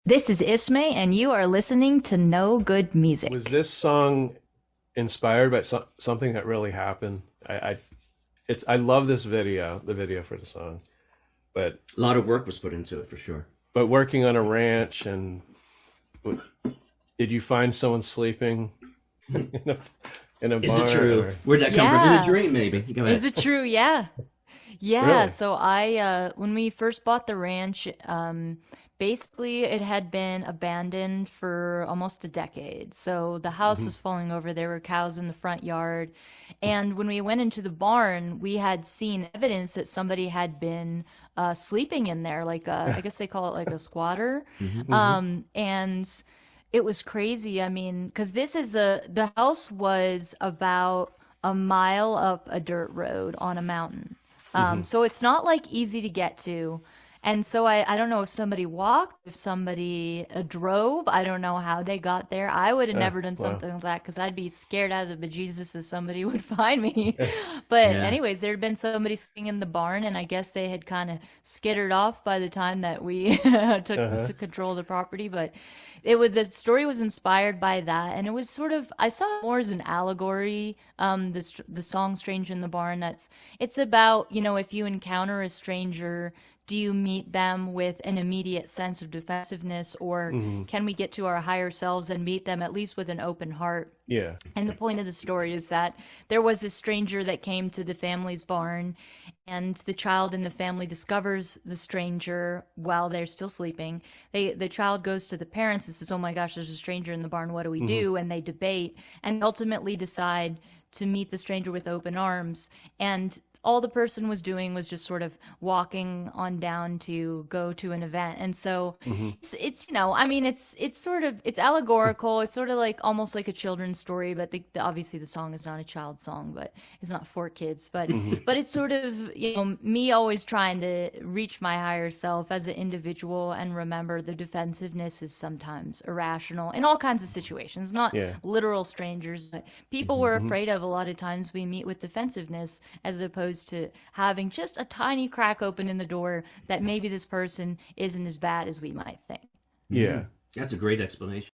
This is Ismay, and you are listening to No Good Was Music. this song inspired by something that really happened? I love this video, the video for the song, but A lot of work was put into it for sure. working on a ranch and w- did you find someone sleeping in a in a Is it barn true? or Where'd that come from? In a Yeah. dream, maybe. You go Is ahead. it true? Yeah. Yeah. really? So when we first bought the ranch, basically it had been abandoned for almost a decade. So the house Hmm. was falling over. There were cows in the front yard. And when we went into the barn, we had seen evidence that somebody had been sleeping in there, I guess they call it like a squatter. Hmm. Hmm. And it was crazy. I mean, because the house was about a mile up a dirt road on a mountain. Hmm. So it's not like easy to get to. And so I don't know if somebody walked, if somebody drove. I don't know how they got there. I would have never done Wow. something like that because I'd be scared out of the bejesus if somebody would find me. But Yeah. anyways, there had been somebody sitting in the barn, and I guess they had kind of skittered off by the time that we Uh-huh. took control of the property. But the story was inspired by that, and it was sort of I saw it more as an allegory. The song "Stranger in the Barn." It's about, if you encounter a stranger, do you meet them with an immediate sense of defensiveness, or Hmm. can we get to our higher selves and meet them at least with an open heart? Yeah. And the point of the story is that there was a stranger that came to the family's barn, and the child in the family discovers the stranger while they're still sleeping. The child goes to the parents and says, "Oh my gosh, there's a stranger in the barn. What do we Hmm. do?" And they debate and ultimately decide to meet the stranger with open arms. And all the person was doing was just sort of walking on down to go to an event. And so Hmm. I mean, it's allegorical. It's sort of like almost like a children's story, but obviously the song is not a child song, but it's not for kids. But Hmm. but it's sort of, me always trying to reach my higher self as an individual and remember the defensiveness is sometimes irrational in all kinds of situations, not Yeah. literal strangers, but people Hmm. we're Hmm. afraid of. A lot of times we meet with defensiveness as opposed to having just a tiny crack open in the door that maybe this person isn't as bad as we might think. Hmm. Yeah. That's a great explanation.